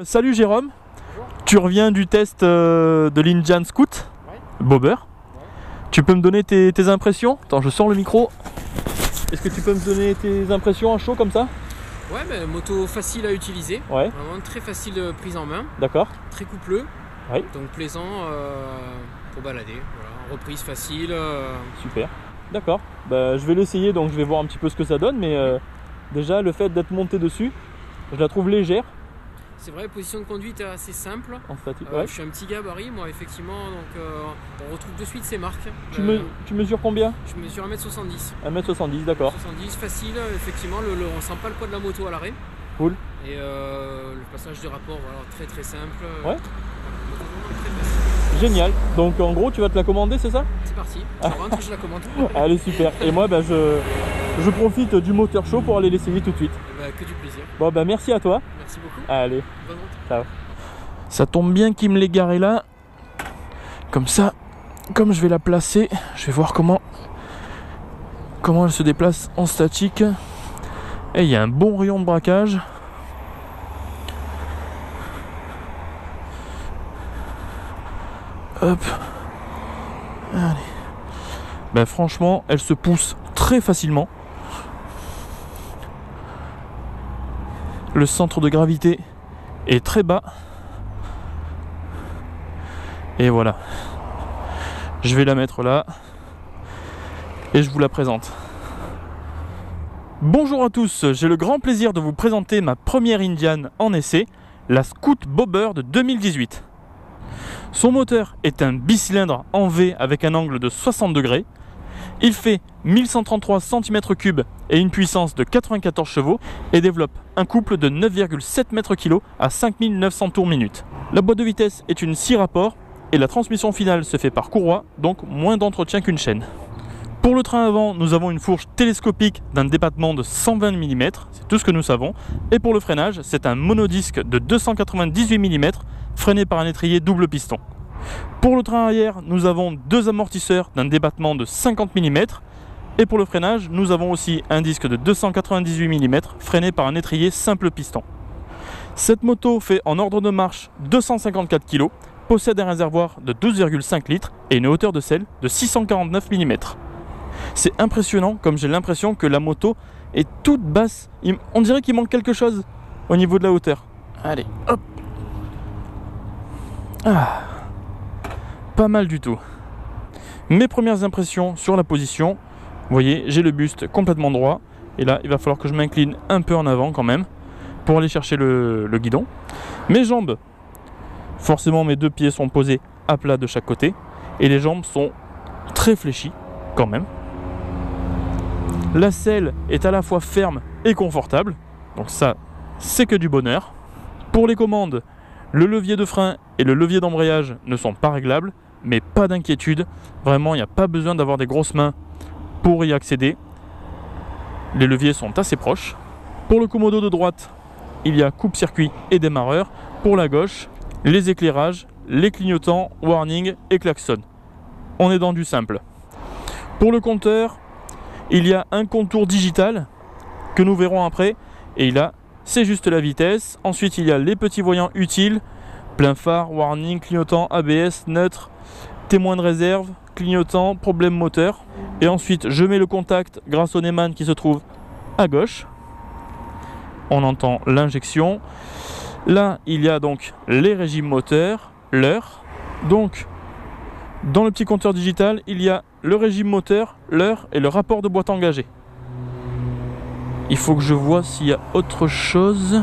Salut Jérôme. Bonjour. Tu reviens du test de l'Indian Scout Bobber. Ouais. Tu peux me donner tes impressions? Attends, je sors le micro. Est-ce que tu peux me donner tes impressions à chaud comme ça? Ouais, mais moto facile à utiliser, Ouais, vraiment très facile de prise en main, d'accord. très coupleux, Ouais. donc plaisant pour balader. Voilà. Reprise facile. Super. D'accord. Bah, je vais l'essayer, donc je vais voir un petit peu ce que ça donne. Mais déjà, le fait d'être monté dessus, je la trouve légère C'est vrai, position de conduite est assez simple. en statique. Ouais. Je suis un petit gabarit, moi, effectivement, donc on retrouve de suite ces marques. Tu mesures combien? Je mesure 1m70. 1m70, d'accord. 70, facile, effectivement, on sent pas le poids de la moto à l'arrêt. Cool. Et le passage du rapport, voilà, très très simple. Ouais. Moto vraiment très facile. Génial. Donc en gros, tu vas te la commander, c'est ça? C'est parti, je rentre, je la commande. Allez, super. Et moi, bah, je profite du moteur chaud pour aller l'essayer tout de suite. Et bah, que du plaisir. Bon, bah merci à toi. Merci beaucoup. Allez. Bonne route. Ciao. Ça tombe bien qu'il me l'ait garé là. Comme ça, comme je vais la placer, je vais voir comment elle se déplace en statique. Et il y a un bon rayon de braquage. Hop. Allez. Ben franchement, elle se pousse très facilement. Le centre de gravité est très bas. Et voilà. Je vais la mettre là. Et je vous la présente. Bonjour à tous, j'ai le grand plaisir de vous présenter ma première Indian en essai, la Scout Bobber de 2018. Son moteur est un bicylindre en V avec un angle de 60 degrés. Il fait 1133 cm3 et une puissance de 94 chevaux et développe un couple de 9,7 m/kg à 5900 tours minute. La boîte de vitesse est une 6 rapports et la transmission finale se fait par courroie, donc moins d'entretien qu'une chaîne. Pour le train avant, nous avons une fourche télescopique d'un débattement de 120 mm, c'est tout ce que nous savons. Et pour le freinage, c'est un monodisque de 298 mm freiné par un étrier double piston. Pour le train arrière, nous avons deux amortisseurs d'un débattement de 50 mm. Et pour le freinage, nous avons aussi un disque de 298 mm freiné par un étrier simple piston. Cette moto fait en ordre de marche 254 kg, possède un réservoir de 12,5 litres et une hauteur de selle de 649 mm. C'est impressionnant, comme j'ai l'impression que la moto est toute basse. On dirait qu'il manque quelque chose au niveau de la hauteur. Allez, hop. Ah, pas mal du tout. Mes premières impressions sur la position, vous voyez, j'ai le buste complètement droit. Et là, il va falloir que je m'incline un peu en avant quand même pour aller chercher le guidon. Mes jambes, forcément mes deux pieds sont posés à plat de chaque côté. Et les jambes sont très fléchies quand même. La selle est à la fois ferme et confortable, donc ça c'est que du bonheur. Pour les commandes, le levier de frein et le levier d'embrayage ne sont pas réglables, mais pas d'inquiétude, vraiment il n'y a pas besoin d'avoir des grosses mains pour y accéder. Les leviers sont assez proches. Pour le commodo de droite, il y a coupe-circuit et démarreur. Pour la gauche, les éclairages, les clignotants, warning et klaxon. On est dans du simple. Pour le compteur, il y a un contour digital que nous verrons après. Et là, c'est juste la vitesse. Ensuite, il y a les petits voyants utiles. Plein phare, warning, clignotant, ABS, neutre, témoin de réserve, clignotant, problème moteur. Et ensuite, je mets le contact grâce au Neumann qui se trouve à gauche. On entend l'injection. Là, il y a donc les régimes moteurs, l'heure. Donc, dans le petit compteur digital, il y a le régime moteur, l'heure et le rapport de boîte engagée. Il faut que je vois s'il y a autre chose.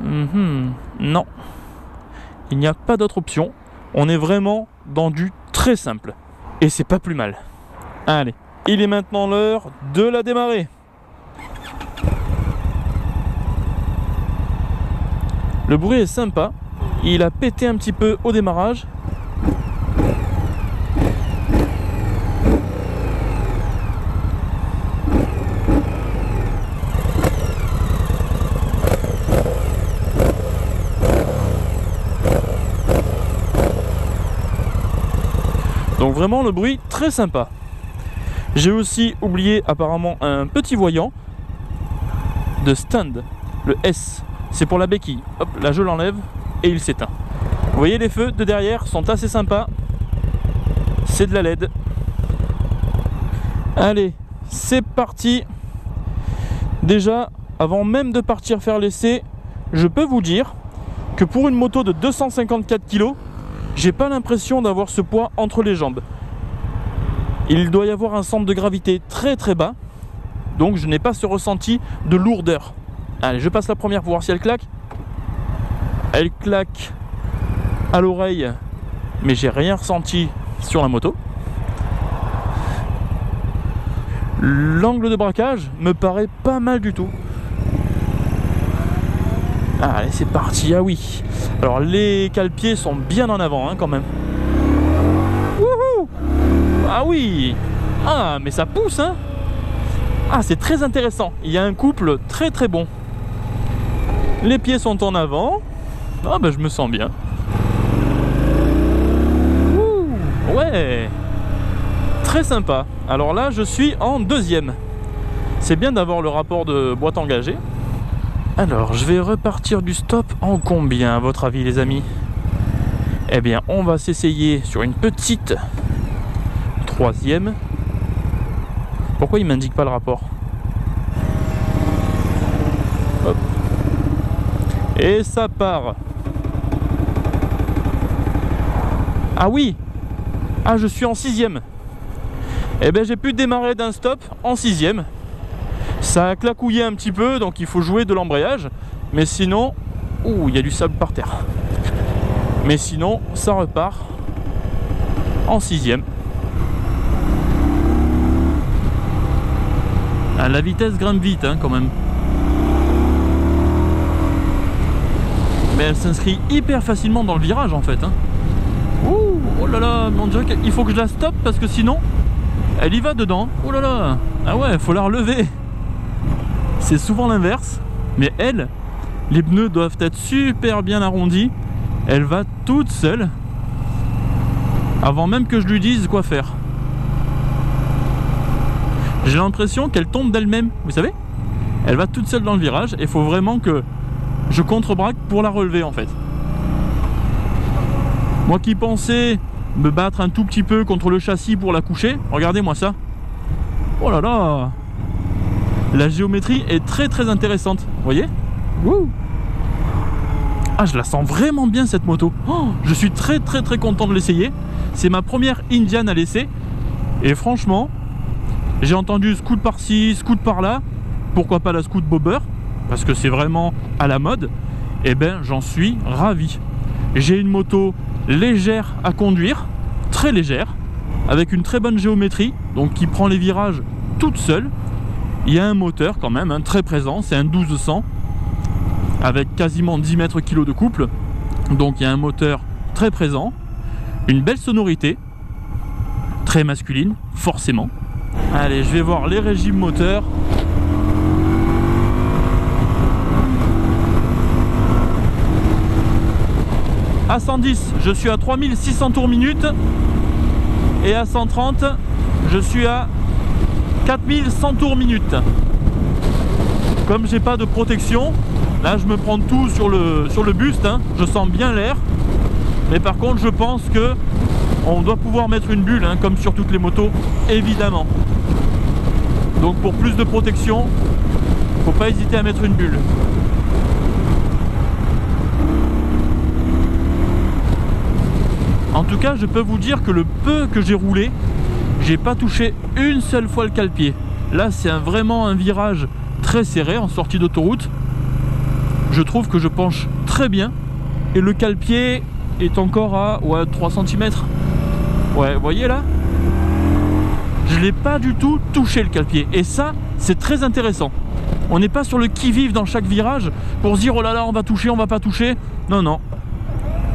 Non. Il n'y a pas d'autre option. On est vraiment dans du très simple. Et c'est pas plus mal. Allez, il est maintenant l'heure de la démarrer. Le bruit est sympa. Il a pété un petit peu au démarrage. Donc vraiment le bruit très sympa. J'ai aussi oublié apparemment un petit voyant de stand, le S. c'est pour la béquille. Hop, là je l'enlève et il s'éteint. Vous voyez, les feux de derrière sont assez sympas. C'est de la LED. Allez, c'est parti. Déjà, avant même de partir faire l'essai, je peux vous dire que pour une moto de 254 kg, j'ai pas l'impression d'avoir ce poids entre les jambes. Il doit y avoir un centre de gravité très très bas, donc je n'ai pas ce ressenti de lourdeur. Allez, je passe la première pour voir si elle claque. Elle claque à l'oreille, mais j'ai rien ressenti sur la moto. L'angle de braquage me paraît pas mal du tout. Allez, c'est parti. Ah oui. Alors les cale-pieds sont bien en avant hein, quand même. Wouhou! Ah oui. Ah mais ça pousse hein. Ah, c'est très intéressant. Il y a un couple très très bon. Les pieds sont en avant. Ah ben je me sens bien. Ouh, ouais. Très sympa. Alors là je suis en deuxième. C'est bien d'avoir le rapport de boîte engagée. Alors je vais repartir du stop en combien à votre avis les amis? Eh bien on va s'essayer sur une petite troisième. Pourquoi il m'indique pas le rapport? Hop. Et ça part. Ah oui. Ah je suis en sixième. Eh bien j'ai pu démarrer d'un stop en sixième. Ça a clacouillé un petit peu, donc il faut jouer de l'embrayage. Mais sinon... Ouh, il y a du sable par terre. Mais sinon, ça repart en sixième. Ah, la vitesse grimpe vite, hein, quand même. Mais elle s'inscrit hyper facilement dans le virage, en fait. Hein. Ouh, oh là là, on dirait qu'il faut que je la stoppe, parce que sinon, elle y va dedans. Oh là là. Ah ouais, il faut la relever. C'est souvent l'inverse, mais elle, les pneus doivent être super bien arrondis. Elle va toute seule, avant même que je lui dise quoi faire. J'ai l'impression qu'elle tombe d'elle-même, vous savez. Elle va toute seule dans le virage et il faut vraiment que je contre-braque pour la relever en fait. Moi qui pensais me battre un tout petit peu contre le châssis pour la coucher, regardez-moi ça. Oh là là. La géométrie est très très intéressante, vous voyez? Wouh! Ah, je la sens vraiment bien cette moto. Oh, je suis très très très content de l'essayer. C'est ma première Indian à l'essai. Et franchement, j'ai entendu scoot par-ci, scoot par-là. Pourquoi pas la scoot bobber? Parce que c'est vraiment à la mode. Et ben j'en suis ravi. J'ai une moto légère à conduire, très légère, avec une très bonne géométrie, donc qui prend les virages toute seule. Il y a un moteur quand même, hein, très présent, c'est un 1200 avec quasiment 10 mètres kg de couple. Donc il y a un moteur très présent, une belle sonorité, très masculine, forcément. Allez, je vais voir les régimes moteurs. À 110, je suis à 3600 tours minute. Et à 130, je suis à 4100 tours minute. Comme j'ai pas de protection, là je me prends tout sur le buste, hein. Je sens bien l'air. Mais par contre je pense que on doit pouvoir mettre une bulle, hein, comme sur toutes les motos, évidemment. Donc pour plus de protection, faut pas hésiter à mettre une bulle. En tout cas, je peux vous dire que le peu que j'ai roulé, j'ai pas touché une seule fois le cale-pied. Là, c'est vraiment un virage très serré en sortie d'autoroute. Je trouve que je penche très bien. Et le cale-pied est encore à 3 cm. Ouais, vous voyez là? Je l'ai pas du tout touché le cale-pied. Et ça, c'est très intéressant. On n'est pas sur le qui-vive dans chaque virage pour se dire oh là là, on va toucher, on va pas toucher. Non, non.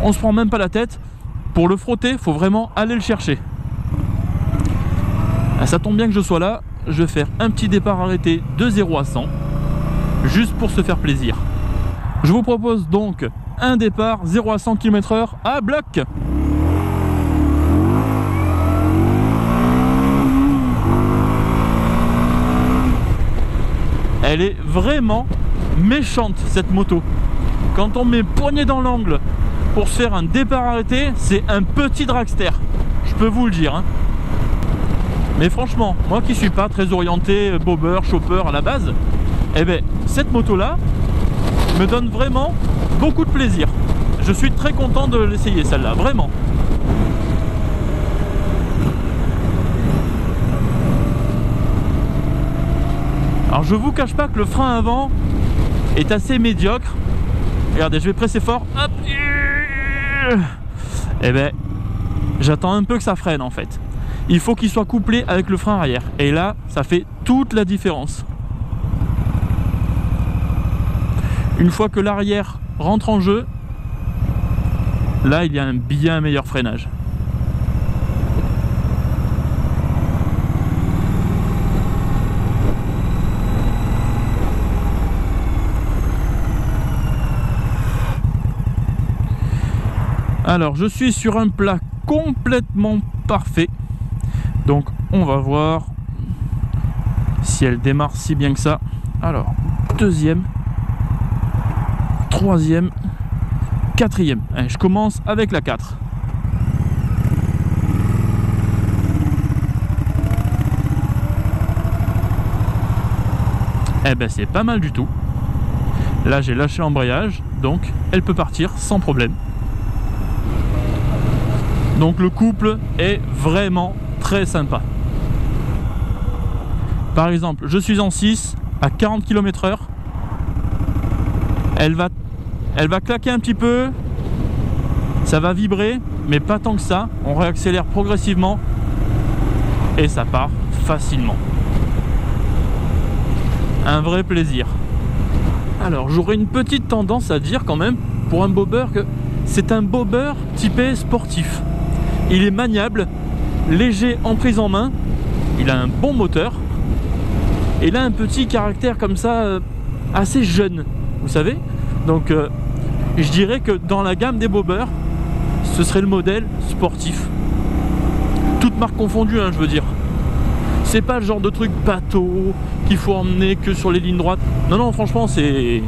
On se prend même pas la tête. Pour le frotter, il faut vraiment aller le chercher. Ah, ça tombe bien que je sois là. Je vais faire un petit départ arrêté de 0 à 100. Juste pour se faire plaisir. Je vous propose donc un départ 0 à 100 km/h à bloc. Elle est vraiment méchante cette moto. quand on met poignet dans l'angle pour se faire un départ arrêté, c'est un petit dragster. Je peux vous le dire. Hein. Mais franchement, moi qui suis pas très orienté bobber, chopper à la base, eh ben, cette moto-là me donne vraiment beaucoup de plaisir. Je suis très content de l'essayer celle-là, vraiment. Alors je vous cache pas que le frein avant est assez médiocre. Regardez, je vais presser fort. Hop. Et ben, j'attends un peu que ça freine en fait. Il faut qu'il soit couplé avec le frein arrière. Et là, ça fait toute la différence. Une fois que l'arrière rentre en jeu, là, il y a un bien meilleur freinage. Alors, je suis sur un plat complètement parfait. Donc, on va voir si elle démarre si bien que ça. Alors, deuxième, troisième, quatrième. Allez, je commence avec la 4. Eh ben, c'est pas mal du tout. Là, j'ai lâché l'embrayage, donc elle peut partir sans problème. Donc le couple est vraiment très sympa. Par exemple, je suis en 6 à 40 km/h. Elle va claquer un petit peu. Ça va vibrer, mais pas tant que ça. On réaccélère progressivement et ça part facilement. Un vrai plaisir. Alors j'aurais une petite tendance à dire quand même pour un bobber que c'est un bobber typé sportif. Il est maniable, léger en prise en main, il a un bon moteur, et il a un petit caractère comme ça, assez jeune, vous savez. Donc je dirais que dans la gamme des bobbers, ce serait le modèle sportif. Toutes marques confondues, hein, je veux dire. C'est pas le genre de truc bateau qu'il faut emmener que sur les lignes droites. Non, non, franchement, c'est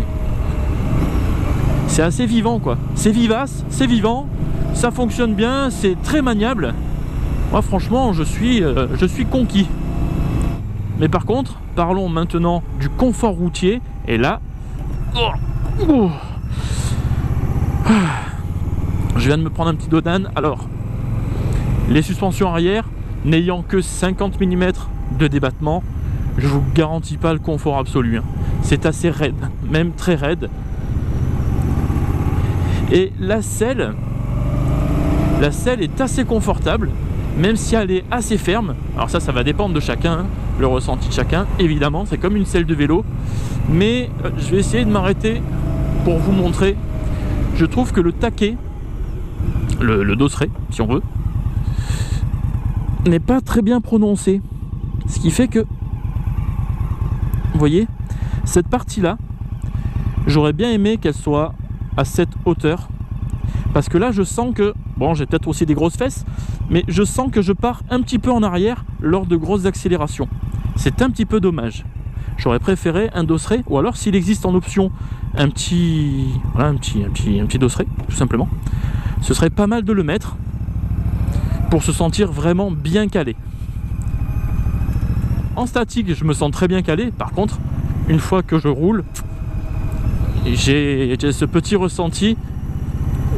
assez vivant, quoi. C'est vivace, c'est vivant. Ça fonctionne bien, c'est très maniable. Moi franchement je suis conquis. Mais par contre, parlons maintenant du confort routier. Et là, je viens de me prendre un petit dos d'âne. Alors, les suspensions arrière n'ayant que 50 mm de débattement, je vous garantis pas le confort absolu. C'est assez raide, même très raide. Et la selle est assez confortable, même si elle est assez ferme. Alors ça va dépendre de chacun, hein, le ressenti de chacun, évidemment. C'est comme une selle de vélo. Mais je vais essayer de m'arrêter pour vous montrer. Je trouve que le taquet, le dosseret, si on veut, n'est pas très bien prononcé. Ce qui fait que, vous voyez, cette partie-là, j'aurais bien aimé qu'elle soit à cette hauteur. Parce que là, je sens que, bon, j'ai peut-être aussi des grosses fesses, mais je sens que je pars un petit peu en arrière lors de grosses accélérations. C'est un petit peu dommage. J'aurais préféré un dosseret, ou alors s'il existe en option un petit dosseret, tout simplement. Ce serait pas mal de le mettre pour se sentir vraiment bien calé. En statique, je me sens très bien calé. Par contre, une fois que je roule, j'ai ce petit ressenti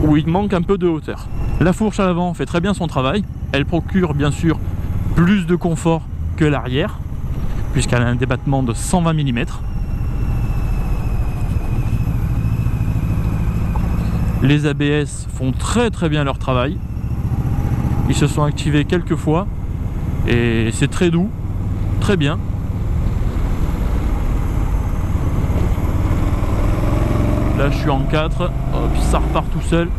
où il manque un peu de hauteur. La fourche à l'avant fait très bien son travail. Elle procure bien sûr plus de confort que l'arrière, puisqu'elle a un débattement de 120 mm. Les ABS font très bien leur travail. Ils se sont activés quelques fois et c'est très doux, très bien. Là je suis en 4, hop, ça repart tout seul.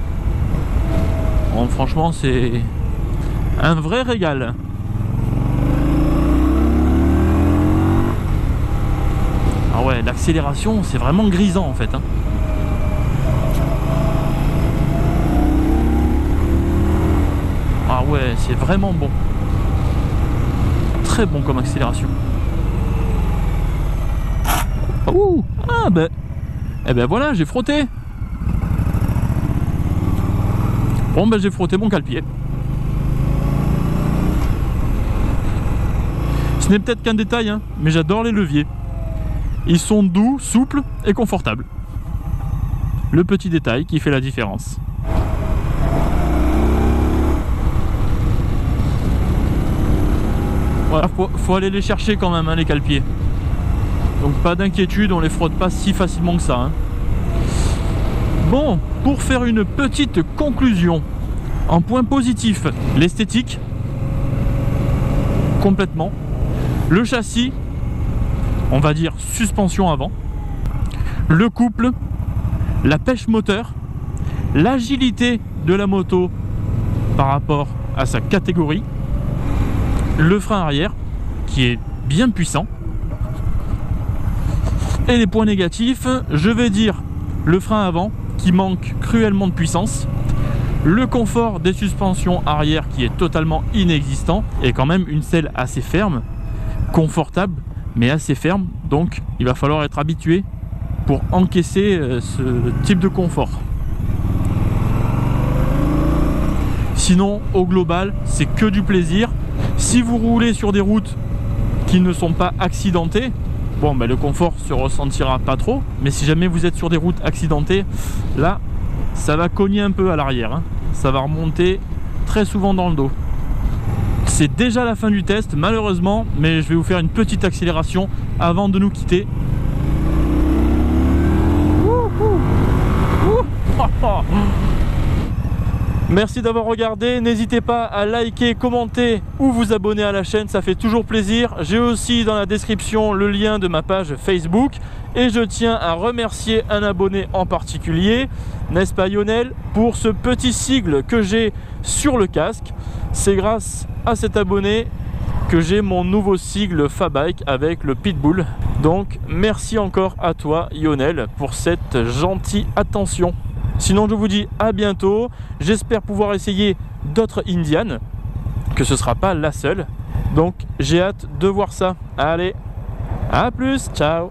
Bon, franchement c'est un vrai régal. Ah ouais, l'accélération c'est vraiment grisant en fait, hein. Ah ouais, c'est vraiment bon. Très bon comme accélération. Ouh, ah ben, eh ben voilà, j'ai frotté. Bon ben j'ai frotté mon cale-pied. Ce n'est peut-être qu'un détail, hein, mais j'adore les leviers. Ils sont doux, souples et confortables. Le petit détail qui fait la différence. Voilà, faut aller les chercher quand même, hein, les cale-pieds. Donc pas d'inquiétude, on les frotte pas si facilement que ça. Hein. Bon, pour faire une petite conclusion, en point positif, l'esthétique, complètement. Le châssis, on va dire suspension avant. Le couple, la pêche moteur, l'agilité de la moto par rapport à sa catégorie, le frein arrière qui est bien puissant. Et les points négatifs, je vais dire le frein avant qui manque cruellement de puissance, le confort des suspensions arrière qui est totalement inexistant et quand même une selle assez ferme, confortable mais assez ferme, donc il va falloir être habitué pour encaisser ce type de confort. Sinon au global c'est que du plaisir. Si vous roulez sur des routes qui ne sont pas accidentées, bon ben le confort se ressentira pas trop, mais si jamais vous êtes sur des routes accidentées, là ça va cogner un peu à l'arrière, hein. Ça va remonter très souvent dans le dos. C'est déjà la fin du test malheureusement, mais je vais vous faire une petite accélération avant de nous quitter. Merci d'avoir regardé, n'hésitez pas à liker, commenter ou vous abonner à la chaîne, ça fait toujours plaisir. J'ai aussi dans la description le lien de ma page Facebook et je tiens à remercier un abonné en particulier, n'est-ce pas Lionel, pour ce petit sigle que j'ai sur le casque. C'est grâce à cet abonné que j'ai mon nouveau sigle Fabike avec le Pitbull. Donc merci encore à toi Lionel pour cette gentille attention. Sinon je vous dis à bientôt, j'espère pouvoir essayer d'autres Indian, que ce ne sera pas la seule. Donc j'ai hâte de voir ça. Allez, à plus, ciao.